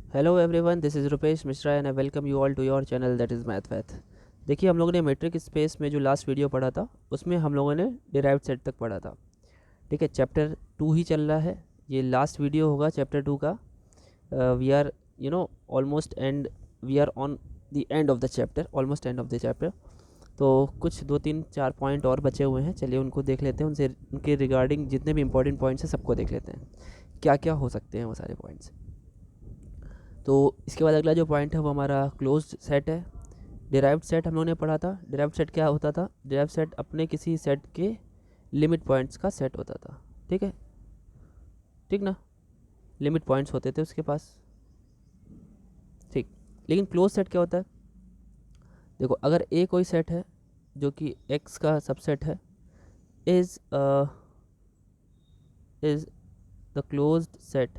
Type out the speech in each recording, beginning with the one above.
Hello everyone, this is Rupesh Mishra and I welcome you all to your channel that is math. देखिए, हम लोगों ने metric space में जो लास्ट वीडियो पढ़ा था उसमें हम लोगों ने डिराइव्ड सेट तक पढ़ा था। ठीक है, चैप्टर 2 ही चल रहा है। ये लास्ट वीडियो होगा चैप्टर 2 का। We are almost end we are on the end of the chapter, almost end of the chapter. तो कुछ 2 3 4 पॉइंट और बचे हुए हैं, चलिए उनको देख लेते हैं। उनसे उनके रिगार्डिंग जितने भी इंपॉर्टेंट पॉइंट्स हैं सबको देख लेते हैं, क्या क्या हो सकते हैं वो सारे पॉइंट्स। तो इसके बाद अगला जो पॉइंट है वो हमारा क्लोज्ड सेट है। डिराइव्ड सेट हम लोगों ने पढ़ा था। डिराइव्ड सेट क्या होता था? डिराइव्ड सेट अपने किसी सेट के लिमिट पॉइंट्स का सेट होता था। ठीक है, ठीक ना, लिमिट पॉइंट्स होते थे उसके पास। ठीक, लेकिन क्लोज सेट क्या होता है? देखो, अगर ए कोई सेट है जो कि एक्स का सबसेट है, is is the closed set,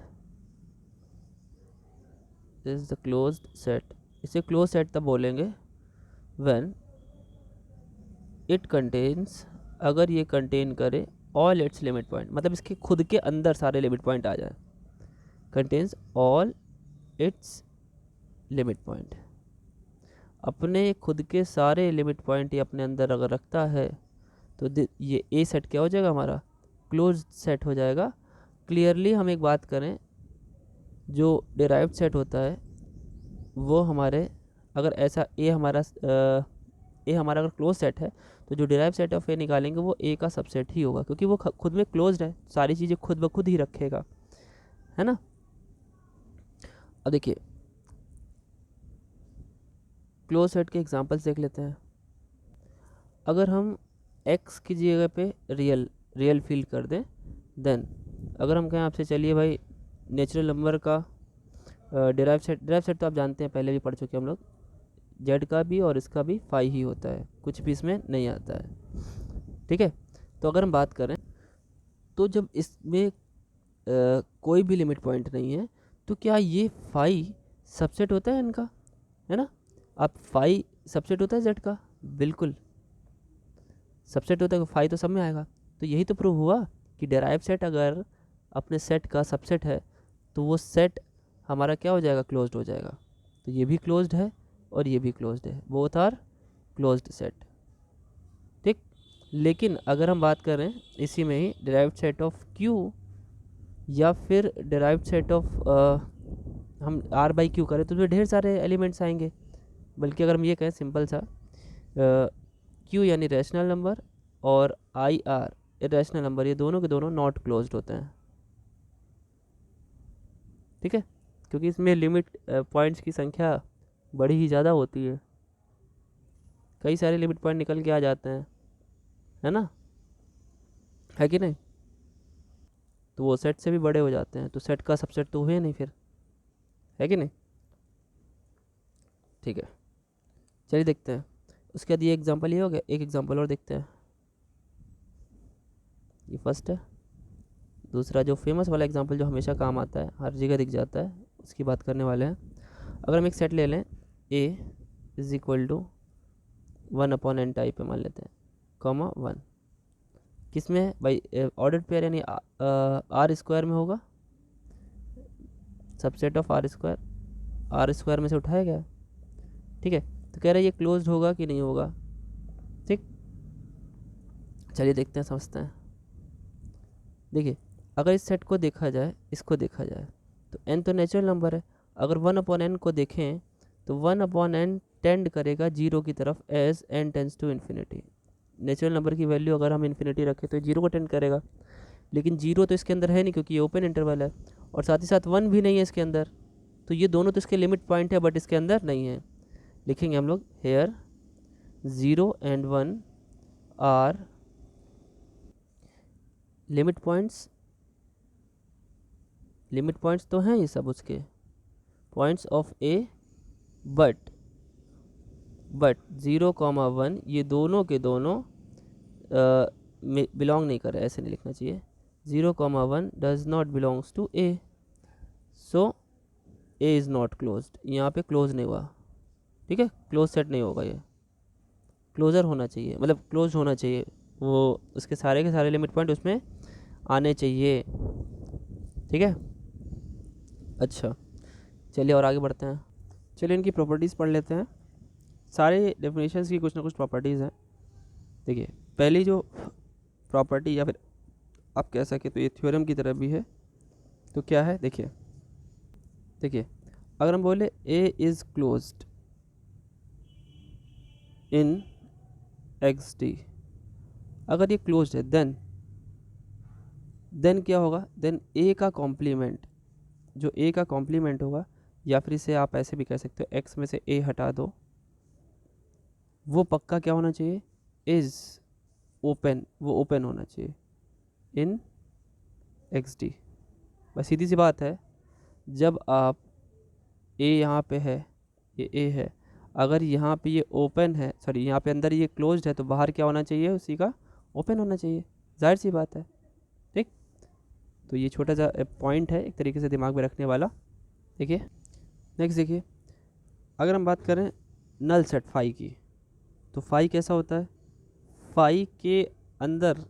is the closed set. इसे क्लोज सेट तब बोलेंगे व्हेन इट कंटेन्स, अगर ये कंटेन करे ऑल इट्स लिमिट पॉइंट, मतलब इसके खुद के अंदर सारे लिमिट पॉइंट आ जाए। Contains all it's limit point, अपने खुद के सारे लिमिट पॉइंट ये अपने अंदर अगर रखता है तो ये ए सेट क्या हो जाएगा? हमारा क्लोज सेट हो जाएगा। क्लियरली हम एक बात करें, जो डिराइव्ड सेट होता है वो हमारे, अगर ऐसा ए हमारा अगर क्लोज सेट है तो जो डिराइव सेट ऑफ ए निकालेंगे वो ए का सबसेट ही होगा, क्योंकि वो खुद में क्लोज्ड है, सारी चीज़ें खुद ब खुद ही रखेगा, है ना। अब देखिए, क्लोज सेट के एग्जांपल्स देख लेते हैं। अगर हम एक्स की जगह पे रियल फील कर दें, देन अगर हम कहें आपसे, चलिए भाई नेचुरल नंबर का डिराइव सेट तो आप जानते हैं, पहले भी पढ़ चुके हैं हम लोग। जेड का भी और इसका भी फाई ही होता है, कुछ भी इसमें नहीं आता है। ठीक है, तो अगर हम बात करें तो जब इसमें कोई भी लिमिट पॉइंट नहीं है तो क्या ये फाई सबसेट होता है इनका? है ना, आप फाई सबसेट होता है जेड का? बिल्कुल सबसेट होता है, फाई तो सब में आएगा। तो यही तो प्रूव हुआ कि डेराइव सेट अगर अपने सेट का सबसेट है तो वो सेट हमारा क्या हो जाएगा? क्लोज्ड हो जाएगा। तो ये भी क्लोज्ड है और ये भी क्लोज्ड है, बोथ आर क्लोज्ड सेट। ठीक, लेकिन अगर हम बात करें इसी में ही डिराइव्ड सेट ऑफ क्यू या फिर डिराइव्ड सेट ऑफ हम आर बाई क्यू करें तो उसमें ढेर सारे एलिमेंट्स आएंगे। बल्कि अगर हम ये कहें सिंपल सा, क्यू यानी रैशनल नंबर और आई आर इरेशनल नंबर, ये दोनों के दोनों नॉट क्लोज्ड होते हैं। ठीक है, क्योंकि इसमें लिमिट पॉइंट्स की संख्या बड़ी ही ज़्यादा होती है, कई सारे लिमिट पॉइंट निकल के आ जाते हैं, है ना, है कि नहीं। तो वो सेट से भी बड़े हो जाते हैं, तो सेट का सबसेट तो हुए नहीं फिर, है कि नहीं। ठीक है, चलिए देखते हैं। उसके बाद ये एग्जांपल ये हो गया, एक एग्जांपल और देखते हैं। ये फर्स्ट है। दूसरा जो फेमस वाला एग्जांपल जो हमेशा काम आता है, हर जगह दिख जाता है, उसकी बात करने वाले हैं। अगर हम एक सेट ले लें, A is equal to 1/n type पे मान लेते हैं, कॉमा 1, किस में है भाई? ऑर्डर पेयर यानी आर स्क्वायर में होगा, सबसेट ऑफ आर स्क्वायर में से उठाया गया। ठीक है, तो कह रहे हैं ये क्लोज्ड होगा कि नहीं होगा। ठीक, चलिए देखते हैं, समझते हैं। देखिए, अगर इस सेट को देखा जाए, इसको देखा जाए, तो n तो नेचुरल नंबर है। अगर 1/n को देखें तो 1/n टेंड करेगा जीरो की तरफ as n tends to infinity. Natural number की वैल्यू अगर हम इन्फिनिटी रखें तो जीरो को टेंड करेगा, लेकिन जीरो तो इसके अंदर है नहीं क्योंकि ये ओपन इंटरवल है, और साथ ही साथ 1 भी नहीं है इसके अंदर। तो ये दोनों तो इसके लिमिट पॉइंट है बट इसके अंदर नहीं है। लिखेंगे हम लोग here 0 and 1 are limit points. Limit points तो हैं ये सब उसके, पॉइंट्स ऑफ ए, बट 0,1 ये दोनों के दोनों बिलोंग नहीं कर रहे, ऐसे नहीं लिखना चाहिए। 0,1 does not belongs to A, so A is not closed, यहाँ पे क्लोज नहीं हुआ। ठीक है, क्लोज सेट नहीं होगा ये, क्लोजर होना चाहिए, मतलब क्लोज होना चाहिए, वो उसके सारे के सारे लिमिट पॉइंट उसमें आने चाहिए। ठीक है, अच्छा चलिए और आगे बढ़ते हैं। चलिए इनकी प्रॉपर्टीज़ पढ़ लेते हैं। सारे डेफिनेशंस की कुछ ना कुछ प्रॉपर्टीज़ हैं। देखिए पहली जो प्रॉपर्टी, या फिर आप कह सके तो ये थ्योरम की तरह भी है, तो क्या है, देखिए अगर हम बोले A is closed in X D, अगर ये क्लोज्ड है देन क्या होगा, देन ए का कॉम्प्लीमेंट, जो ए का कॉम्प्लीमेंट होगा, या फिर इसे आप ऐसे भी कह सकते हो एक्स में से ए हटा दो, वो पक्का क्या होना चाहिए, इज़ ओपन, वो ओपन होना चाहिए इन एक्स डी। बस सीधी सी बात है, जब आप ए यहाँ पे है, ये ए है, अगर यहाँ पे ये ओपन है, सॉरी यहाँ पे अंदर ये क्लोज्ड है, तो बाहर क्या होना चाहिए, उसी का ओपन होना चाहिए, जाहिर सी बात है। ठीक, तो ये छोटा सा पॉइंट है एक तरीके से दिमाग में रखने वाला। देखिए नेक्स्ट, देखिए अगर हम बात करें नल सेट फाई की, तो फाई कैसा होता है, फाई के अंदर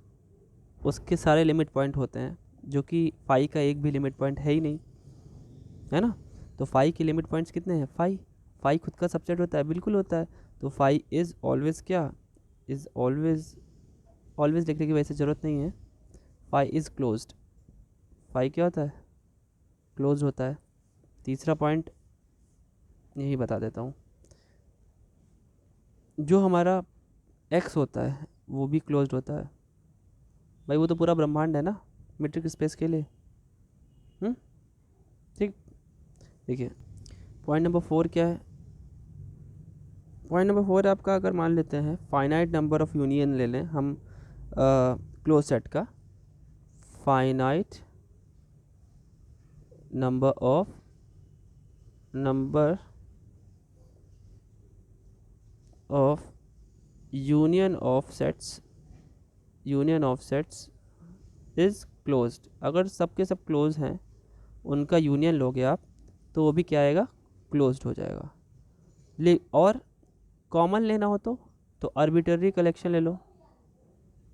उसके सारे लिमिट पॉइंट होते हैं, जो कि फाई का एक भी लिमिट पॉइंट है ही नहीं, है ना। तो फाई के लिमिट पॉइंट्स कितने हैं, फाई खुद का सबसेट होता है, बिल्कुल होता है। तो फाई इज़ ऑलवेज क्या, इज़ ऑलवेज लिखने की वैसे ज़रूरत नहीं है, फाई इज़ क्लोज्ड, फाई क्या होता है, क्लोज होता है। तीसरा पॉइंट यही बता देता हूँ, जो हमारा एक्स होता है वो भी क्लोज्ड होता है भाई, वो तो पूरा ब्रह्मांड है ना मीट्रिक स्पेस के लिए। ठीक, देखिए पॉइंट नंबर 4 क्या है, पॉइंट नंबर 4 आपका, अगर मान लेते हैं फाइनाइट नंबर ऑफ यूनियन ले लें हम क्लोज सेट का, finite number of union of sets is closed, अगर सब के सब क्लोज हैं, उनका यूनियन लोगे आप, तो वो भी क्या आएगा, क्लोज्ड हो जाएगा। और कॉमन लेना हो तो आर्बिट्ररी कलेक्शन ले लो,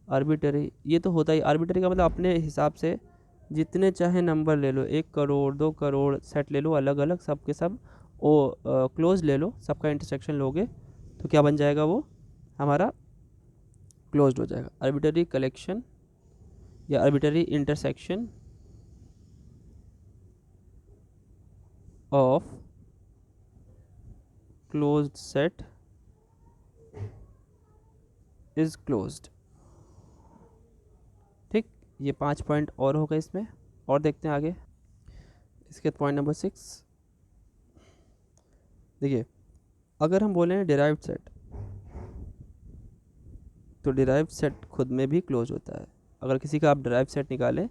आर्बिट्ररी, ये तो होता ही, आर्बिट्ररी का मतलब अपने हिसाब से जितने चाहे नंबर ले लो, 1 करोड़ 2 करोड़ सेट ले लो अलग अलग, सब के सब वो क्लोज ले लो, सबका इंटरसेक्शन लोगे तो क्या बन जाएगा, वो हमारा क्लोज्ड हो जाएगा। आर्बिट्ररी कलेक्शन या arbitrary intersection of closed set is closed. ठीक, ये 5 पॉइंट और हो गए इसमें, और देखते हैं आगे। इसके पॉइंट नंबर 6, देखिए अगर हम बोले डिराइव्ड सेट, तो डिराइव्ड सेट खुद में भी क्लोज होता है। अगर किसी का आप डिराइव्ड सेट निकालें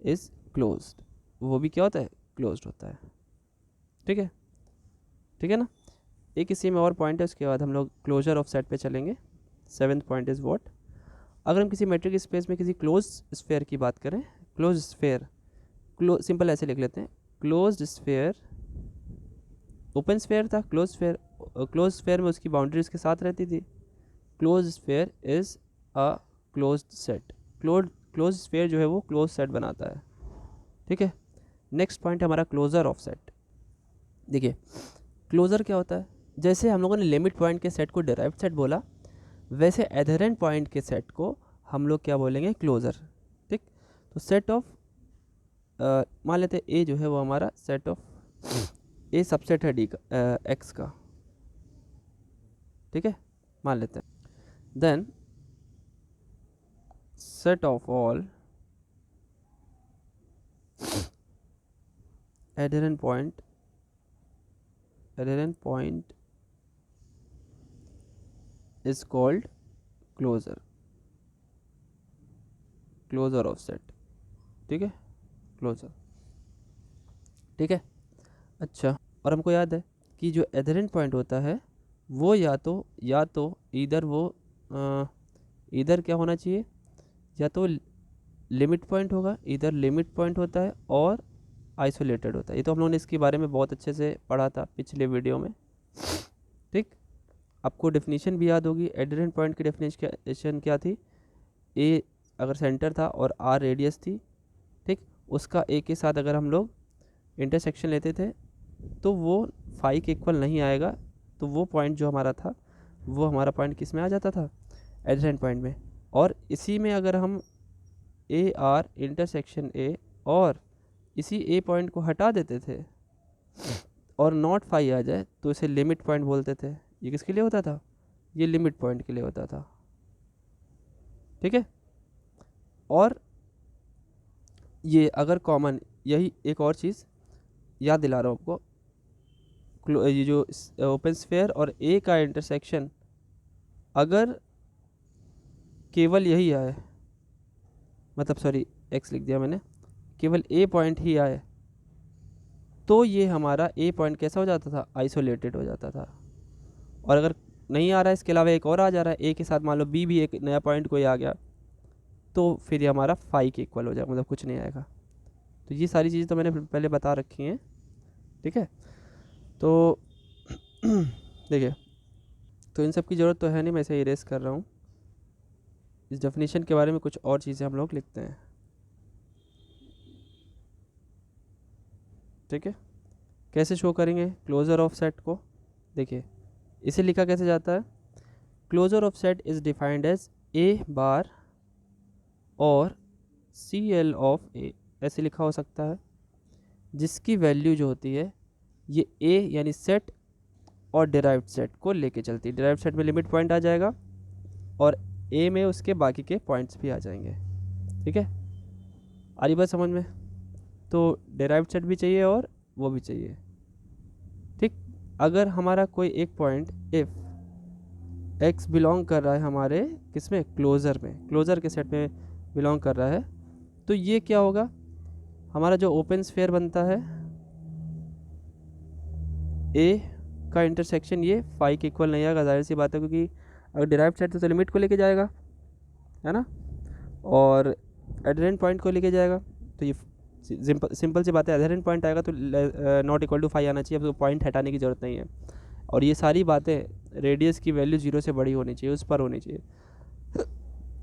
इज़ क्लोज्ड, वो भी क्या होता है, क्लोज्ड होता है। ठीक है ना। एक इसी में और पॉइंट है, उसके बाद हम लोग क्लोजर ऑफ सेट पे चलेंगे। 7th पॉइंट इज़ व्हाट, अगर हम किसी मेट्रिक स्पेस में किसी क्लोज स्फेयर की बात करें, क्लोज स्फेयर, सिंपल ऐसे लिख लेते हैं, क्लोज स्फेयर, ओपन स्फेयर था, क्लोज स्फेयर में उसकी बाउंड्रीज के साथ रहती थी। Close sphere is a closed set, close sphere जो है वो क्लोज सेट बनाता है। ठीक है, नेक्स्ट पॉइंट है हमारा क्लोजर ऑफ सेट। देखिए क्लोजर क्या होता है, जैसे हम लोगों ने लिमिट पॉइंट के सेट को डिराइव्ड सेट बोला, वैसे एडहेरेंट पॉइंट के सेट को हम लोग क्या बोलेंगे, क्लोजर। ठीक, तो सेट ऑफ मान लेते हैं ए जो है वो हमारा सेट ऑफ ए सबसेट है डी का, एक्स का, ठीक है, मान लेते हैं। Then set of all adherent point is called closure of set। ठीक है, क्लोजर। ठीक है, अच्छा, और हमको याद है कि जो एडहेरेंट पॉइंट होता है वो या तो इधर वो इधर क्या होना चाहिए, या तो लिमिट पॉइंट होगा, इधर लिमिट पॉइंट होता है, और आइसोलेटेड होता है। ये तो हम लोगों ने इसके बारे में बहुत अच्छे से पढ़ा था पिछले वीडियो में। ठीक, आपको डेफिनेशन भी याद होगी, एडहेरेंट पॉइंट की डेफिनेशन क्या थी, ए अगर सेंटर था और आर रेडियस थी, ठीक, उसका ए के साथ अगर हम लोग इंटरसेक्शन लेते थे तो वो फाई के इक्वल नहीं आएगा, तो वो पॉइंट जो हमारा था वो हमारा पॉइंट किस में आ जाता था, एडजेसेंट पॉइंट में। और इसी में अगर हम ए आर इंटरसेक्शन ए और इसी ए पॉइंट को हटा देते थे और नॉट फाई आ जाए तो इसे लिमिट पॉइंट बोलते थे। ये किसके लिए होता था, ये लिमिट पॉइंट के लिए होता था, ठीक है। और ये अगर कॉमन, यही एक और चीज़ याद दिला रहा हूँ आपको, ये जो ओपन स्फेयर और ए का इंटरसेक्शन अगर केवल यही आए, मतलब सॉरी एक्स लिख दिया मैंने, केवल ए पॉइंट ही आए, तो ये हमारा ए पॉइंट कैसा हो जाता था, आइसोलेटेड हो जाता था। और अगर नहीं आ रहा है, इसके अलावा एक और आ जा रहा है ए के साथ, मान लो बी भी एक नया पॉइंट कोई आ गया, तो फिर ये हमारा फाई के इक्वल हो जाएगा, मतलब कुछ नहीं आएगा। तो ये सारी चीज़ें तो मैंने पहले बता रखी हैं, ठीक है। तो देखिए, तो इन सब की ज़रूरत तो है नहीं, मैं इसे इरेज कर रहा हूँ। इस डेफिनेशन के बारे में कुछ और चीज़ें हम लोग लिखते हैं, ठीक है। कैसे शो करेंगे क्लोजर ऑफ सेट को, देखिए इसे लिखा कैसे जाता है, closure of set is defined as A bar और सी एल ऑफ ए, ऐसे लिखा हो सकता है, जिसकी वैल्यू जो होती है ये ए यानी सेट और डिराइव्ड सेट को लेके चलती है। डिराइव्ड सेट में लिमिट पॉइंट आ जाएगा और ए में उसके बाकी के पॉइंट्स भी आ जाएंगे, ठीक है। आ रही बात समझ में, तो डिराइव्ड सेट भी चाहिए और वो भी चाहिए, ठीक। अगर हमारा कोई एक पॉइंट इफ एक्स बिलोंग कर रहा है हमारे किसमें, क्लोज़र में, क्लोज़र के सेट में बिलोंग कर रहा है, तो ये क्या होगा, हमारा जो ओपन स्फेयर बनता है ए का इंटरसेक्शन ये फाई के इक्वल नहीं आएगा, जाहिर सी बात है, क्योंकि अगर डिराइव्ड सेट तो लिमिट को लेके जाएगा, है ना, और एडहेरेंट पॉइंट को लेके जाएगा, तो ये सिंपल सी बात है, एडहेरेंट पॉइंट आएगा तो नॉट इक्वल टू फाई आना चाहिए, अब तो पॉइंट हटाने की ज़रूरत नहीं है। और ये सारी बातें रेडियस की वैल्यू 0 से बड़ी होनी चाहिए, उस पर होनी चाहिए।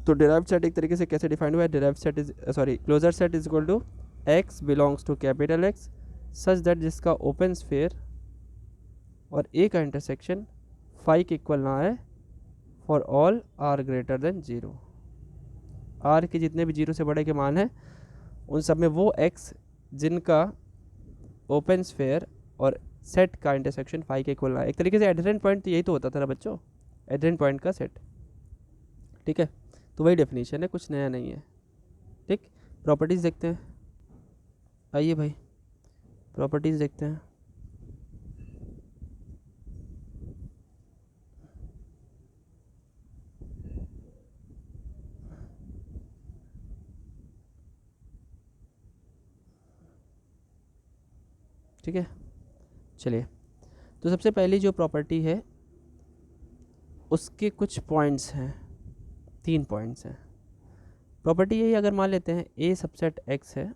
तो डिराइव्ड सेट एक तरीके से कैसे डिफाइंड हुआ है, derived set is sorry closure set is equal to X belongs to capital X such that जिसका ओपन स्फेयर और ए का इंटरसेक्शन फाई के इक्वल ना आए for all R greater than 0। R के जितने भी 0 से बड़े के मान हैं उन सब में वो एक्स जिनका ओपन स्फेयर और सेट का इंटरसेक्शन फाई के इक्वल ना आए। एक तरीके से एडहेरेंट पॉइंट तो यही तो होता था ना बच्चों, एडहेरेंट पॉइंट का सेट, ठीक है। तो वही डेफिनेशन है, कुछ नया नहीं है, ठीक। प्रॉपर्टीज़ देखते हैं, आइए भाई प्रॉपर्टीज़ देखते हैं। ठीक है, चलिए, तो सबसे पहली जो प्रॉपर्टी है उसके कुछ पॉइंट्स हैं, 3 पॉइंट्स हैं। प्रॉपर्टी यही, अगर मान लेते हैं ए सबसेट एक्स है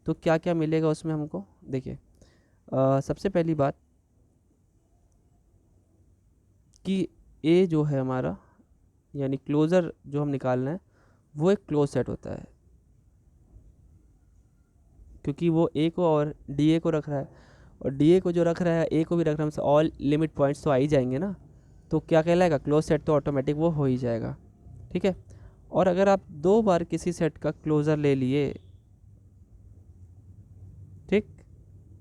तो क्या क्या मिलेगा उसमें हमको, देखिए सबसे पहली बात कि ए जो है हमारा यानी क्लोज़र जो हम निकालना है वो एक क्लोज सेट होता है, क्योंकि वो ए को और डी ए को रख रहा है, और डी ए को जो रख रहा है ए को भी रख रहा है, हमसे ऑल लिमिट पॉइंट्स तो आ ही जाएंगे ना, तो क्या कहलाएगा, क्लोज सेट तो ऑटोमेटिक वो हो ही जाएगा, ठीक है। और अगर आप 2 बार किसी सेट का क्लोज़र ले लिए, ठीक,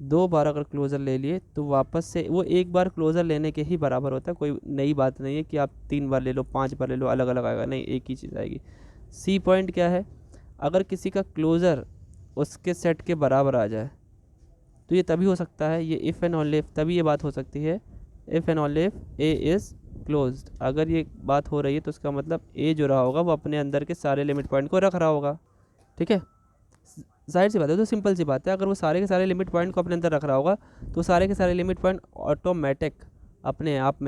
2 बार अगर क्लोज़र ले लिए तो वापस से वो एक बार क्लोज़र लेने के ही बराबर होता है, कोई नई बात नहीं है कि आप 3 बार ले लो 5 बार ले लो अलग अलग आएगा, नहीं, एक ही चीज़ आएगी। सी पॉइंट क्या है, अगर किसी का क्लोज़र उसके सेट के बराबर आ जाए तो ये तभी हो सकता है, ये इफ़ एंड ओनली इफ तभी ये बात हो सकती है, if and only if A is closed. अगर ये बात हो रही है तो उसका मतलब ए जो रहा होगा वो अपने अंदर के सारे लिमिट पॉइंट को रख रहा होगा, ठीक है। जाहिर सी बात है, तो सिंपल सी बात है, अगर वो सारे के सारे लिमिट पॉइंट को अपने अंदर रख रहा होगा तो सारे के सारे लिमिट पॉइंट ऑटोमेटिक अपने आप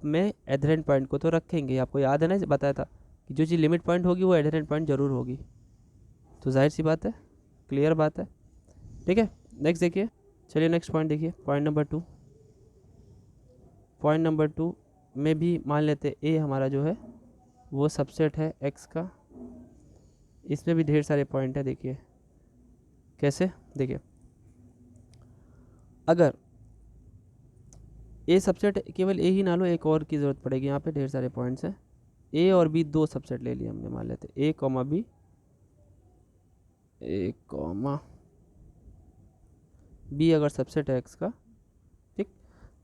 में एडहेरेंट पॉइंट को तो रखेंगे। आपको याद है ना, बताया था कि जो चीज़ लिमिट पॉइंट होगी वो एडहेरेंट पॉइंट जरूर होगी, तो जाहिर सी बात है, क्लियर बात है, ठीक है। नेक्स्ट देखिए, चलिए नेक्स्ट पॉइंट देखिए, पॉइंट नंबर 2। पॉइंट नंबर 2 में भी मान लेते ए हमारा जो है वो सबसेट है एक्स का, इसमें भी ढेर सारे पॉइंट है, देखिए कैसे, देखिए अगर ए सबसेट केवल ए ही ना लो, एक और की ज़रूरत पड़ेगी, यहाँ पे ढेर सारे पॉइंट्स हैं। ए और बी दो सबसेट ले लिए हमने, मान लेते ए कॉमा बी, ए कॉमा बी अगर सबसेट है एक्स का, ठीक,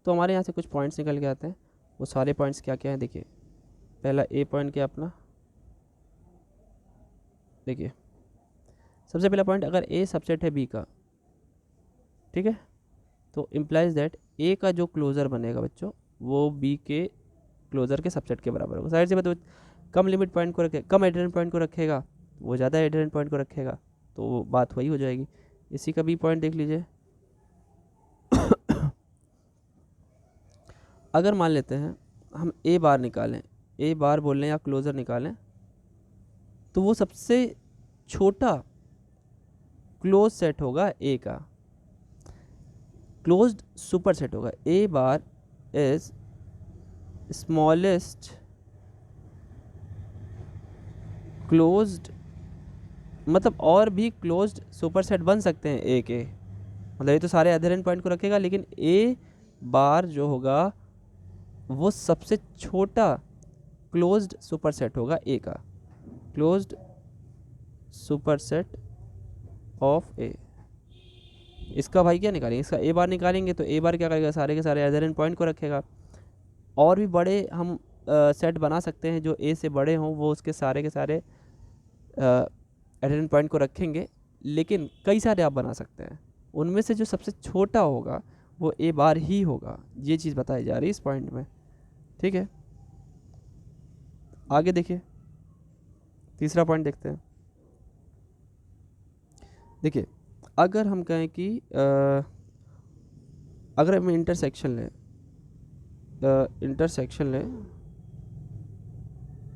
तो हमारे यहाँ से कुछ पॉइंट्स निकल के आते हैं। वो सारे पॉइंट्स क्या क्या हैं देखिए। पहला ए पॉइंट क्या अपना, देखिए सबसे पहला पॉइंट, अगर ए सबसेट है बी का, ठीक है, तो इम्प्लाइज दैट ए का जो क्लोज़र बनेगा बच्चों वो बी के क्लोज़र के सबसेट के बराबर होगा। साइड से बताओ, कम लिमिट पॉइंट को रखे, कम एडरेंट पॉइंट को रखेगा वो ज़्यादा एडरेंट पॉइंट को रखेगा, तो वो बात वही हो जाएगी। इसी का बी पॉइंट देख लीजिए। अगर मान लेते हैं हम ए बार निकालें, ए बार बोल लें या क्लोज़र निकालें, तो वो सबसे छोटा क्लोज सेट होगा ए का, क्लोज्ड सुपर सेट होगा। ए बार इज स्मॉलेस्ट क्लोज्ड, मतलब और भी क्लोज्ड सुपर सेट बन सकते हैं ए के, मतलब ये तो सारे एडहेरेंट पॉइंट को रखेगा, लेकिन ए बार जो होगा वो सबसे छोटा क्लोज्ड सुपर सेट होगा ए का, क्लोज्ड सुपर सेट ऑफ ए। इसका भाई क्या निकालेंगे, इसका ए बार निकालेंगे, तो ए बार क्या करेगा, सारे के सारे एडहेरेंट पॉइंट को रखेगा। और भी बड़े हम सेट बना सकते हैं जो ए से बड़े हों, वो उसके सारे के सारे एडहेरेंट पॉइंट को रखेंगे, लेकिन कई सारे आप बना सकते हैं, उनमें से जो सबसे छोटा होगा वो ए बार ही होगा। ये चीज़ बताई जा रही है इस पॉइंट में, ठीक है। आगे देखिए, तीसरा पॉइंट देखते हैं। देखिए, अगर हम कहें कि अगर हम इंटरसेक्शन लें, इंटरसेक्शन लें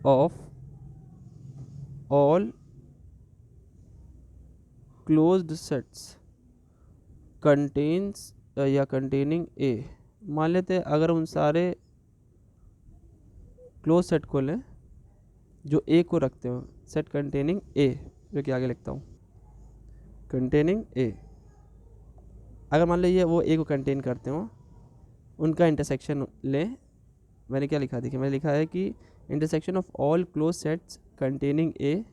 of all closed sets contains या कंटेनिंग ए, मान लेते हैं अगर उन सारे क्लोज सेट को लें जो ए को रखते हो, सेट कंटेनिंग ए, जो कि आगे लिखता हूँ, कंटेनिंग ए, अगर मान लीजिए वो ए को कंटेन करते हो, उनका इंटरसेक्शन लें। मैंने क्या लिखा, देखिए मैंने लिखा है कि intersection of all close sets containing A,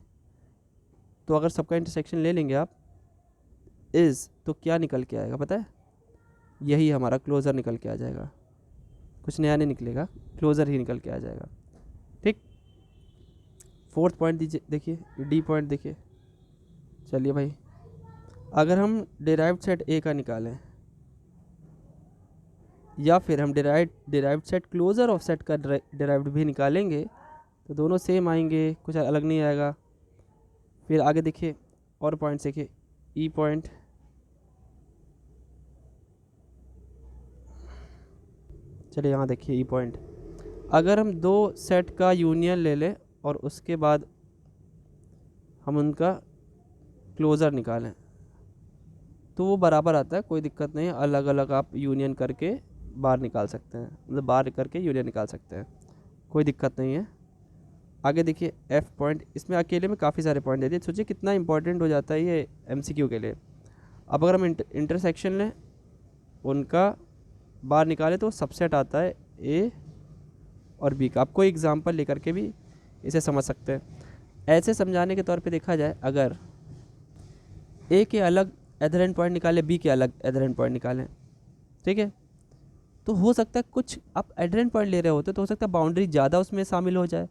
तो अगर सबका इंटरसेक्शन ले लेंगे आप इज़, तो क्या निकल के आएगा पता है, यही हमारा क्लोज़र निकल के आ जाएगा, कुछ नया नहीं निकलेगा, क्लोज़र ही निकल के आ जाएगा, ठीक। फोर्थ पॉइंट दीजिए, देखिए डी पॉइंट देखिए। चलिए भाई, अगर हम डिराइव्ड सेट ए का निकालें या फिर हम derived set closure of set का डिराइव्ड भी निकालेंगे, तो दोनों सेम आएंगे, कुछ अलग नहीं आएगा। फिर आगे देखिए और पॉइंट देखिए, ई पॉइंट, चलिए यहाँ देखिए ई पॉइंट, अगर हम दो सेट का यूनियन ले लें और उसके बाद हम उनका क्लोज़र निकालें, तो वो बराबर आता है, कोई दिक्कत नहीं है। अलग अलग आप यूनियन करके बाहर निकाल सकते हैं, मतलब बाहर करके यूनियन निकाल सकते हैं, कोई दिक्कत नहीं है। आगे देखिए एफ पॉइंट, इसमें अकेले में काफ़ी सारे पॉइंट दे दिए, सोचिए कितना इंपॉर्टेंट हो जाता है ये एमसीक्यू के लिए। अब अगर हम इंटरसेक्शन लें, उनका बाहर निकालें, तो सबसेट आता है ए और बी का। आप कोई एग्जांपल लेकर के भी इसे समझ सकते हैं। ऐसे समझाने के तौर पे देखा जाए, अगर ए के अलग एडहेरेंट पॉइंट निकालें, बी के अलग एडहेरेंट पॉइंट निकालें, ठीक है, तो हो सकता है कुछ आप एडहेरेंट पॉइंट ले रहे होते तो हो सकता है बाउंड्री ज़्यादा उसमें शामिल हो जाए,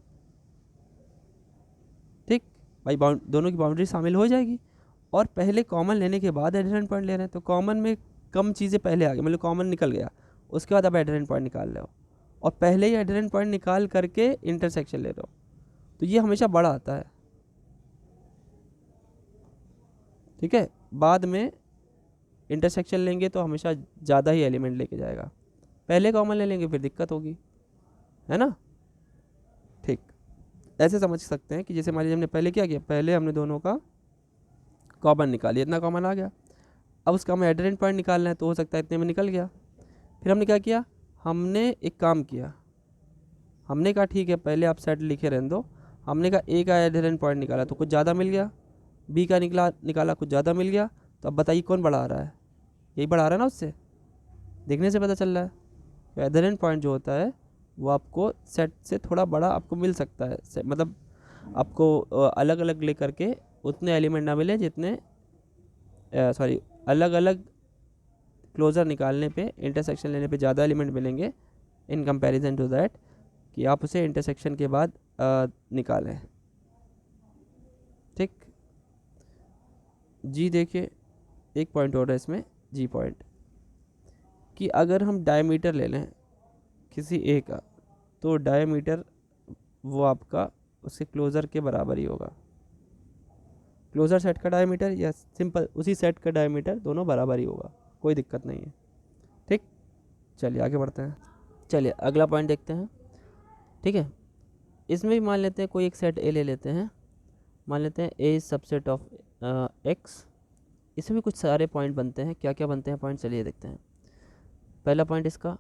ठीक भाई, दोनों की बाउंड्री शामिल हो जाएगी। और पहले कॉमन लेने के बाद एडहेरेंट पॉइंट ले रहे हैं, तो कॉमन में कम चीज़ें पहले आ गई, मतलब कॉमन निकल गया, उसके बाद आप एडहेरेंट पॉइंट निकाल रहे हो, और पहले ही एडहेरेंट पॉइंट निकाल करके इंटरसेक्शन ले रहे हो, तो ये हमेशा बड़ा आता है, ठीक है। बाद में इंटरसेक्शन लेंगे तो हमेशा ज़्यादा ही एलिमेंट लेके जाएगा, पहले कॉमन ले लेंगे फिर दिक्कत होगी, है ना, ठीक। ऐसे समझ सकते हैं कि जैसे मान लीजिए हमने पहले क्या किया, पहले हमने दोनों का कॉमन निकालिए, इतना कॉमन आ गया, अब उसका हमें एडहेरेंट पॉइंट निकालना है, तो हो सकता है इतने में निकल गया। फिर हमने क्या किया, हमने एक काम किया, हमने कहा ठीक है पहले आप सेट लिखे रहने दो, हमने कहा ए का एडहेरेंट पॉइंट निकाला तो कुछ ज़्यादा मिल गया, बी का निकाला कुछ ज़्यादा मिल गया, तो अब बताइए कौन बड़ा आ रहा है, यही बड़ा आ रहा है ना उससे, देखने से पता चल रहा है। एडहेरेंट पॉइंट जो होता है वो आपको सेट से थोड़ा बड़ा आपको मिल सकता है, मतलब आपको अलग अलग ले करके उतने एलिमेंट ना मिले जितने अलग अलग क्लोजर निकालने पे, इंटरसेक्शन लेने पे ज़्यादा एलिमेंट मिलेंगे इन कंपैरिजन टू दैट कि आप उसे इंटरसेक्शन के बाद निकालें। ठीक। जी देखिए, एक पॉइंट और है इसमें, जी पॉइंट, कि अगर हम डायमीटर ले लें किसी ए का तो डायमीटर वो आपका उसके क्लोज़र के बराबर ही होगा। क्लोज़र सेट का डायमीटर या सिंपल उसी सेट का डायमीटर दोनों बराबर ही होगा, कोई दिक्कत नहीं है। ठीक, चलिए आगे बढ़ते हैं। चलिए अगला पॉइंट देखते हैं। ठीक है, इसमें भी मान लेते हैं कोई एक सेट ए ले लेते हैं, मान लेते हैं ए इज सबसेट ऑफ एक्स। इसमें भी कुछ सारे पॉइंट बनते हैं, क्या क्या बनते हैं पॉइंट, चलिए देखते हैं। पहला पॉइंट इसका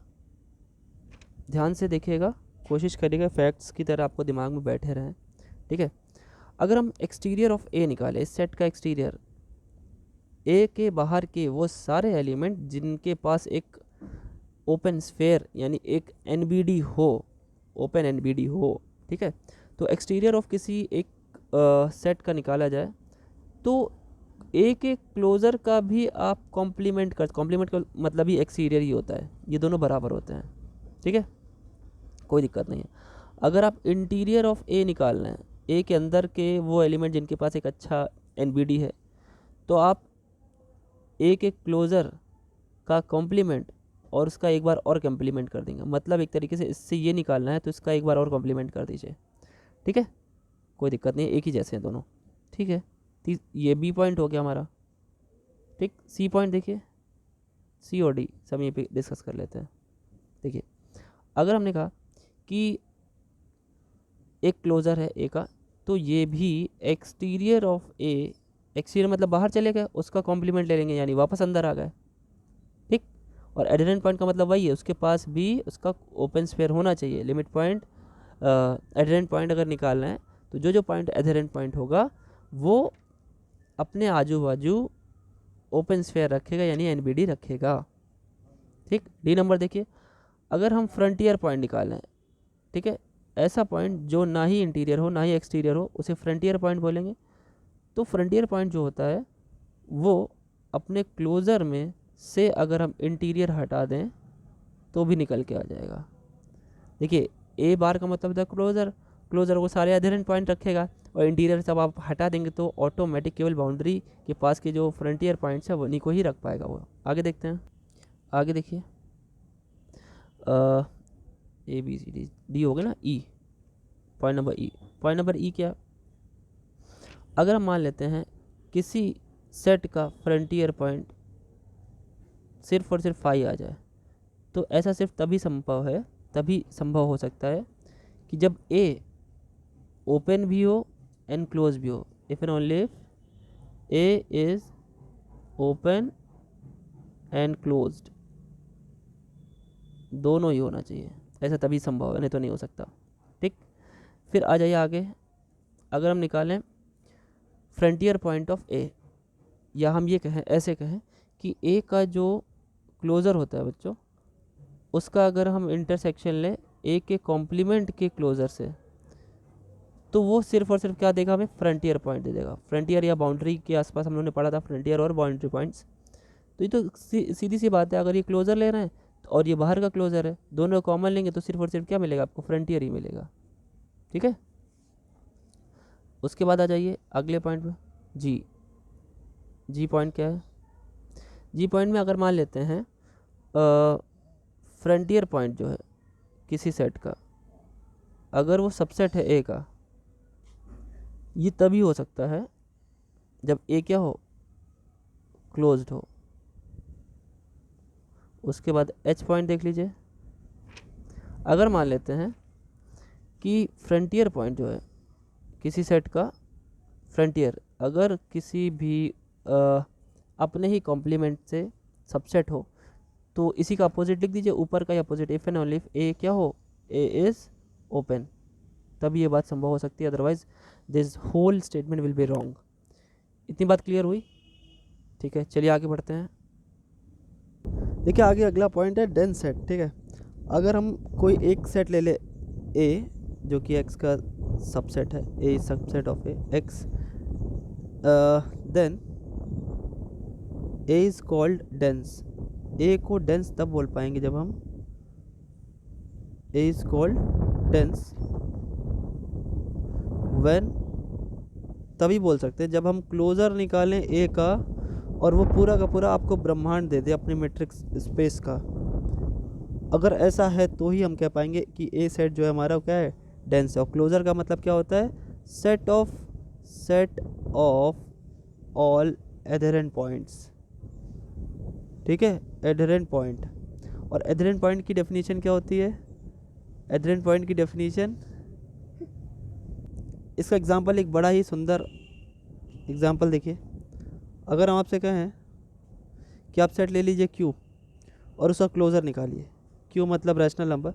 ध्यान से देखिएगा, कोशिश करिएगा फैक्ट्स की तरह आपको दिमाग में बैठे रहें। ठीक है, अगर हम एक्सटीरियर ऑफ ए निकालें, इस सेट का एक्सटीरियर, ए के बाहर के वो सारे एलिमेंट जिनके पास एक ओपन स्फेयर यानी एक एनबीडी हो, ओपन एनबीडी हो। ठीक है, तो एक्सटीरियर ऑफ किसी एक सेट का निकाला जाए तो ए के क्लोज़र का भी आप कॉम्प्लीमेंट का मतलब ही एक्सटीरियर ही होता है, ये दोनों बराबर होते हैं। ठीक है, कोई दिक्कत नहीं है। अगर आप इंटीरियर ऑफ ए निकालना है, ए के अंदर के वो एलिमेंट जिनके पास एक अच्छा एनबीडी है, तो आप ए के क्लोज़र का कॉम्प्लीमेंट और उसका एक बार और कॉम्प्लीमेंट कर देंगे, मतलब एक तरीके से इससे ये निकालना है तो इसका एक बार और कॉम्प्लीमेंट कर दीजिए। ठीक है, कोई दिक्कत नहीं है, एक ही जैसे हैं दोनों। ठीक है, ये बी पॉइंट हो गया हमारा। ठीक, सी पॉइंट देखिए, सी और डी सब यहीं पे डिस्कस कर लेते हैं। देखिए, अगर हमने कहा कि एक क्लोज़र है ए का, तो ये भी एक्सटीरियर ऑफ ए, एक्सटीरियर मतलब बाहर चले गए, उसका कॉम्प्लीमेंट ले लेंगे यानी वापस अंदर आ गए। ठीक, और एडहेरेंट पॉइंट का मतलब वही है, उसके पास भी उसका ओपन स्फेयर होना चाहिए। लिमिट पॉइंट, एडहेरेंट पॉइंट अगर निकालना है तो जो जो पॉइंट एडहेरेंट पॉइंट होगा वो अपने आजू बाजू ओपन स्फेयर रखेगा यानी एनबीडी रखेगा। ठीक, डी नंबर देखिए, अगर हम फ्रंटियर पॉइंट निकालें, ठीक है, ऐसा पॉइंट जो ना ही इंटीरियर हो ना ही एक्सटीरियर हो, उसे फ्रंटियर पॉइंट बोलेंगे। तो फ्रंटियर पॉइंट जो होता है वो अपने क्लोज़र में से अगर हम इंटीरियर हटा दें तो भी निकल के आ जाएगा। देखिए, ए बार का मतलब था क्लोज़र, क्लोज़र वो सारे एडहेरेंट पॉइंट रखेगा और इंटीरियर सब आप हटा देंगे तो ऑटोमेटिक केवल बाउंड्री के पास के जो फ्रंटियर पॉइंट्स है वो उन्हीं को ही रख पाएगा वो। आगे देखते हैं, आगे देखिए, A B C D, D हो गया ना, E, point number E. Point number E क्या, अगर हम मान लेते हैं किसी सेट का फ्रंटियर पॉइंट सिर्फ और सिर्फ फाई आ जाए, तो ऐसा सिर्फ तभी संभव हो सकता है कि जब ए ओपन भी हो एंड क्लोज भी हो। If and only if A is open and closed, दोनों ही होना चाहिए, ऐसा तभी संभव है, नहीं तो नहीं हो सकता। ठीक, फिर आ जाइए आगे, अगर हम निकालें फ्रंटियर पॉइंट ऑफ ए, या हम ये कहें, ऐसे कहें कि ए का जो क्लोज़र होता है बच्चों, उसका अगर हम इंटरसेक्शन लें ए के कॉम्प्लीमेंट के क्लोज़र से, तो वो सिर्फ और सिर्फ क्या देगा, हमें फ्रंटियर पॉइंट दे देगा। फ्रंटियर या बाउंड्री के आसपास हम लोगों ने पढ़ा था फ्रंटियर और बाउंड्री पॉइंट्स। तो ये तो सीधी सी बात है, अगर ये क्लोज़र ले रहे हैं और ये बाहर का क्लोज़र है, दोनों कॉमन लेंगे तो सिर्फ और सिर्फ क्या मिलेगा आपको, फ्रंटियर ही मिलेगा। ठीक है, उसके बाद आ जाइए अगले पॉइंट में, जी। जी पॉइंट क्या है, जी पॉइंट में अगर मान लेते हैं फ्रंटियर पॉइंट जो है किसी सेट का, अगर वो सबसेट है ए का, ये तभी हो सकता है जब ए क्या हो, क्लोज्ड हो। उसके बाद एच पॉइंट देख लीजिए, अगर मान लेते हैं कि फ्रंटियर पॉइंट जो है किसी सेट का, फ्रंटियर अगर किसी भी अपने ही कॉम्प्लीमेंट से सबसेट हो, तो इसी का अपोजिट लिख दीजिए, ऊपर का opposite, if and only if A क्या हो, ए इज ओपन, तभी ये बात संभव हो सकती है, otherwise this whole statement will be wrong. इतनी बात क्लियर हुई? ठीक है, चलिए आगे बढ़ते हैं। देखिए आगे अगला पॉइंट है डेंस सेट, ठीक है। अगर हम कोई एक सेट ले ले ए, जो कि एक्स का सबसेट है, A subset of A X, then A is called dense. A को डेंस तब बोल पाएंगे जब हम A is called dense when, तभी बोल सकते हैं जब हम क्लोजर निकालें ए का और वो पूरा का पूरा आपको ब्रह्मांड दे दे अपने मैट्रिक्स स्पेस का। अगर ऐसा है तो ही हम कह पाएंगे कि ए सेट जो है हमारा क्या है, डेंस है। और क्लोजर का मतलब क्या होता है, set of all adherent points, ठीक है, एडहेरेंट पॉइंट। और एडहेरेंट पॉइंट की डेफिनेशन क्या होती है, एडहेरेंट पॉइंट की डेफिनेशन, इसका एग्जांपल एक बड़ा ही सुंदर एग्जांपल देखिए। अगर हम आपसे कहें कि आप सेट ले लीजिए क्यू और उसका क्लोज़र निकालिए, क्यू मतलब रैशनल नंबर,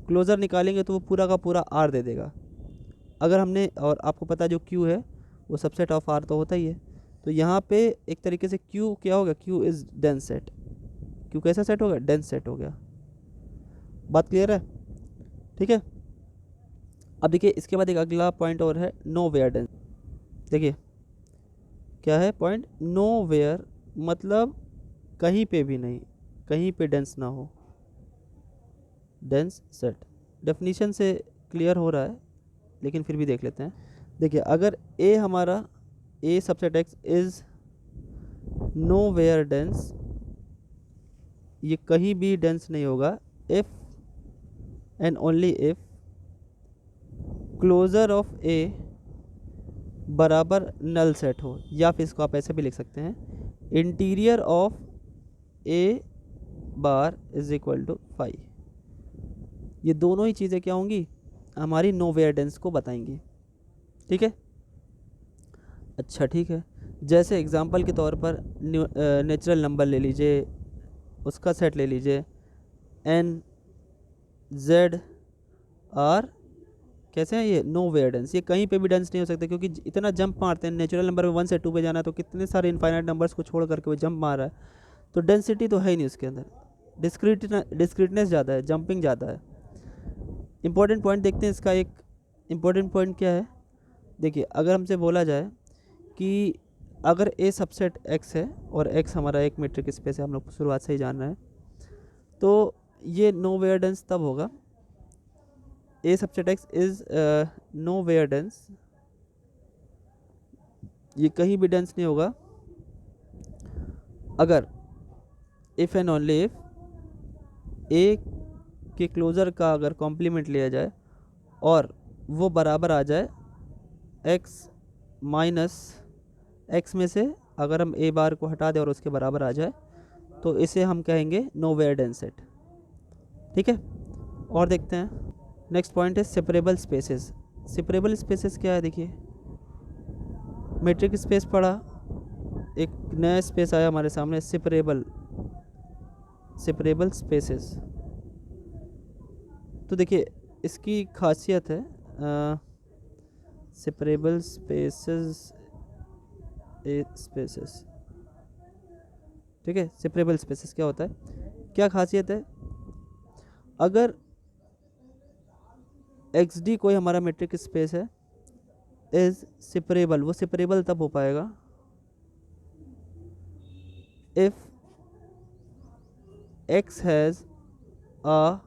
क्लोज़र निकालेंगे तो वो पूरा का पूरा आर दे देगा। अगर हमने, और आपको पता है जो क्यू है वो सबसेट ऑफ आर तो होता ही है, तो यहाँ पे एक तरीके से क्यू क्या होगा, Q is dense set. Q कैसा सेट होगा, डेंस सेट हो गया। बात क्लियर है, ठीक है। अब देखिए इसके बाद एक अगला पॉइंट और है, नो वेयर डेंस। देखिए क्या है पॉइंट, नो वेयर मतलब कहीं पे भी नहीं, कहीं पे डेंस ना हो, डेंस सेट। डेफिनीशन से क्लियर हो रहा है लेकिन फिर भी देख लेते हैं। देखिए अगर ए हमारा, A subset X is nowhere dense, ये कहीं भी डेंस नहीं होगा, if and only if closure of A बराबर नल सेट हो, या फिर इसको आप ऐसे भी लिख सकते हैं, interior of A bar is equal to 5। ये दोनों ही चीज़ें क्या होंगी, हमारी नो वेयर डेंस को बताएंगी, ठीक है। अच्छा ठीक है, जैसे एग्जांपल के तौर पर नेचुरल नंबर ले लीजिए, उसका सेट ले लीजिए, एन जेड आर, कैसे हैं ये, नो वेयर डेंस। ये कहीं पे भी डेंस नहीं हो सकते क्योंकि इतना जंप मारते हैं, नेचुरल नंबर में 1 से 2 पे जाना है तो कितने सारे इनफाइनाइट नंबर्स को छोड़ करके वो जंप मार रहा है, तो डेंसिटी तो है ही नहीं उसके अंदर, डिस्क्रीटनेस ज़्यादा है, जंपिंग ज़्यादा है। इंपॉर्टेंट पॉइंट देखते हैं इसका, एक इम्पॉर्टेंट पॉइंट क्या है, देखिए अगर हमसे बोला जाए कि अगर ए सबसेट एक्स है और एक्स हमारा एक मीट्रिक स्पेस है, हम लोग शुरुआत से ही जान रहे हैं, तो ये नो वेयर डेंस तब होगा, a subset X is nowhere dense, ये कहीं भी डेंस नहीं होगा अगर if and only if A के क्लोज़र का अगर कॉम्प्लीमेंट लिया जाए और वो बराबर आ जाए x माइनस एक्स में से, अगर हम ए बार को हटा दें और उसके बराबर आ जाए तो इसे हम कहेंगे नो वेयर डेंस सेट, ठीक है। और देखते हैं नेक्स्ट पॉइंट है सेपरेबल स्पेसेस। सेपरेबल स्पेसेस क्या है, देखिए मैट्रिक स्पेस पढ़ा, एक नया स्पेस आया हमारे सामने, सेपरेबल स्पेसेस। तो देखिए इसकी खासियत है सेपरेबल स्पेसेस, ठीक है। सेपरेबल स्पेसेस क्या होता है, क्या खासियत है, अगर एक्स डी कोई हमारा मैट्रिक स्पेस है इज सेपरेबल, वो सेपरेबल तब हो पाएगा if x has a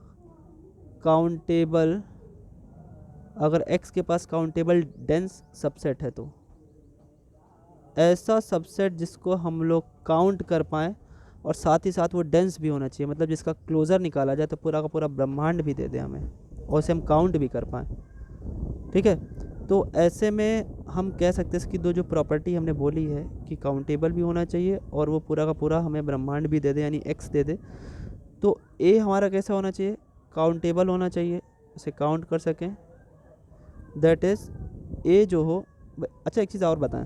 countable, अगर x के पास काउंटेबल डेंस सबसेट है, तो ऐसा सबसेट जिसको हम लोग काउंट कर पाएँ और साथ ही साथ वो डेंस भी होना चाहिए, मतलब जिसका क्लोज़र निकाला जाए तो पूरा का पूरा ब्रह्मांड भी दे दे हमें और उसे हम काउंट भी कर पाएँ, ठीक है। तो ऐसे में हम कह सकते हैं इसकी दो जो प्रॉपर्टी हमने बोली है कि काउंटेबल भी होना चाहिए और वो पूरा का पूरा हमें ब्रह्मांड भी दे दे, यानी x दे दे। तो a हमारा कैसा होना चाहिए, काउंटेबल होना चाहिए, उसे काउंट कर सकें, दैट इज़ ए जो हो। अच्छा एक चीज़ और बताएं,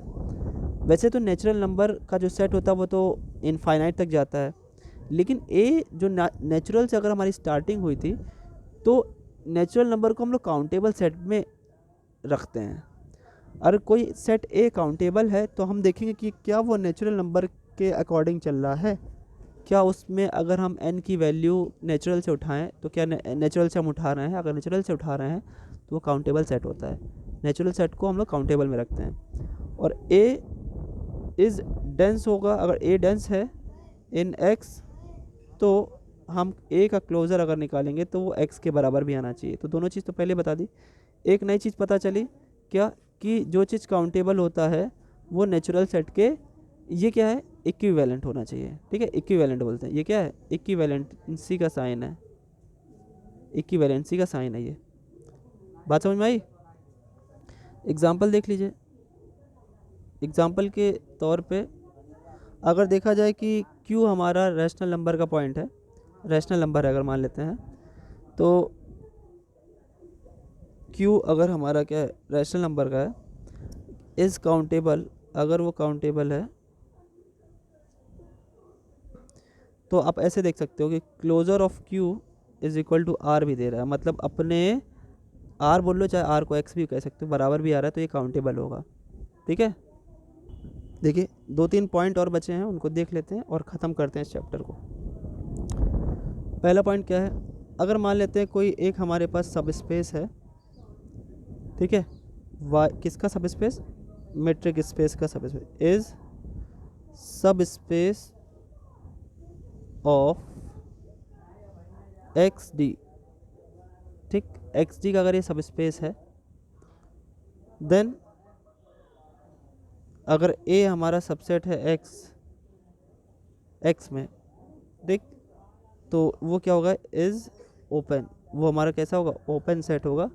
वैसे तो नेचुरल नंबर का जो सेट होता है वो तो इनफाइनाइट तक जाता है, लेकिन ए जो नेचुरल से अगर हमारी स्टार्टिंग हुई थी तो नेचुरल नंबर को हम लोग काउंटेबल सेट में रखते हैं। अगर कोई सेट ए काउंटेबल है तो हम देखेंगे कि क्या वो नेचुरल नंबर के अकॉर्डिंग चल रहा है, क्या उसमें अगर हम n की वैल्यू नेचुरल से उठाएं तो क्या नेचुरल से हम उठा रहे हैं? अगर नेचुरल से उठा रहे हैं तो वो काउंटेबल सेट होता है। नेचुरल सेट को हम लोग काउंटेबल में रखते हैं। और a इज़ डेंस होगा, अगर a डेंस है इन x तो हम a का क्लोज़र अगर निकालेंगे तो वो x के बराबर भी आना चाहिए। तो दोनों चीज़ तो पहले बता दी। एक नई चीज़ पता चली क्या, कि जो चीज़ काउंटेबल होता है वो नेचुरल सेट के, ये क्या है, इक्विवेलेंट होना चाहिए। ठीक है, इक्विवेलेंट बोलते हैं। ये क्या है, इक्विवेलेंसी का साइन है, इक्विवेलेंसी का साइन है ये। बात समझ में आई? एग्जाम्पल देख लीजिए। एग्जाम्पल के तौर पे अगर देखा जाए कि Q हमारा रैशनल नंबर का पॉइंट है, रैशनल नंबर है अगर मान लेते हैं, तो Q अगर हमारा क्या है, रैशनल नंबर का है, इज़ काउंटेबल, अगर वो काउंटेबल है तो आप ऐसे देख सकते हो कि closure of Q is equal to R भी दे रहा है, मतलब अपने R बोल लो, चाहे R को X भी कह सकते हो, बराबर भी आ रहा है, तो ये काउंटेबल होगा। ठीक है, देखिए 2-3 पॉइंट और बचे हैं, उनको देख लेते हैं और ख़त्म करते हैं इस चैप्टर को। पहला पॉइंट क्या है, अगर मान लेते हैं कोई एक हमारे पास सब स्पेस है, ठीक है, किसका सब स्पेस, मेट्रिक स्पेस का सब स्पेस, इज सब स्पेस ऑफ एक्स डी। ठीक, एक्स डी का अगर ये सब स्पेस है, देन अगर ए हमारा सबसेट है एक्स में, देख, तो वो क्या होगा, इज़ ओपन, वो हमारा कैसा होगा, ओपन सेट होगा।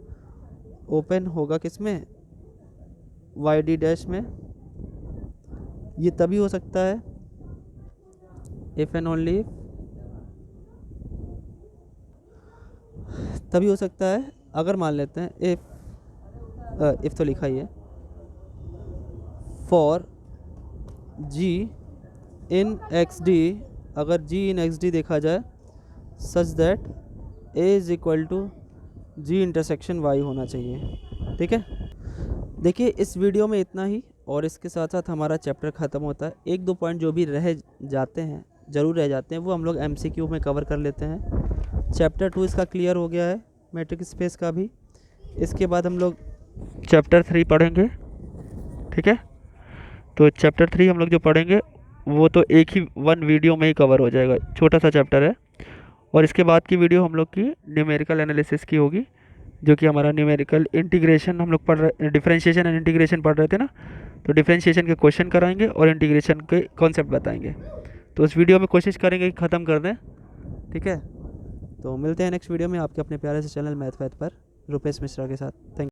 ओपन होगा किस में, वाई डी डैश में। ये तभी हो सकता है इफ़ एंड ओनली, तभी हो सकता है अगर मान लेते हैं इफ़ तो लिखा ही है, for G in X D, अगर जी इन एक्स डी देखा जाए such that A is equal to G intersection Y होना चाहिए। ठीक है, देखिए इस वीडियो में इतना ही, और इसके साथ साथ हमारा चैप्टर ख़त्म होता है। 1-2 पॉइंट जो भी रह जाते हैं, ज़रूर रह जाते हैं, वो हम लोग MCQ में कवर कर लेते हैं। चैप्टर 2 इसका क्लियर हो गया है, मैट्रिक स्पेस का भी। इसके बाद हम लोग चैप्टर 3 पढ़ेंगे। ठीक है, तो चैप्टर 3 हम लोग जो पढ़ेंगे वो तो एक ही वन वीडियो में ही कवर हो जाएगा, छोटा सा चैप्टर है। और इसके बाद की वीडियो हम लोग की न्यूमेरिकल एनालिसिस की होगी, जो कि हमारा न्यूमेरिकल इंटीग्रेशन हम लोग पढ़ रहे, डिफरेंशिएशन एंड इंटीग्रेशन पढ़ रहे थे ना, तो डिफरेंशिएशन के क्वेश्चन कराएंगे और इंटीग्रेशन के कॉन्सेप्ट बताएंगे। तो उस वीडियो में कोशिश करेंगे कि ख़त्म कर दें। ठीक है, तो मिलते हैं नेक्स्ट वीडियो में आपके अपने प्यारे से चैनल मैथ पर रुपेश मिश्रा के साथ। थैंक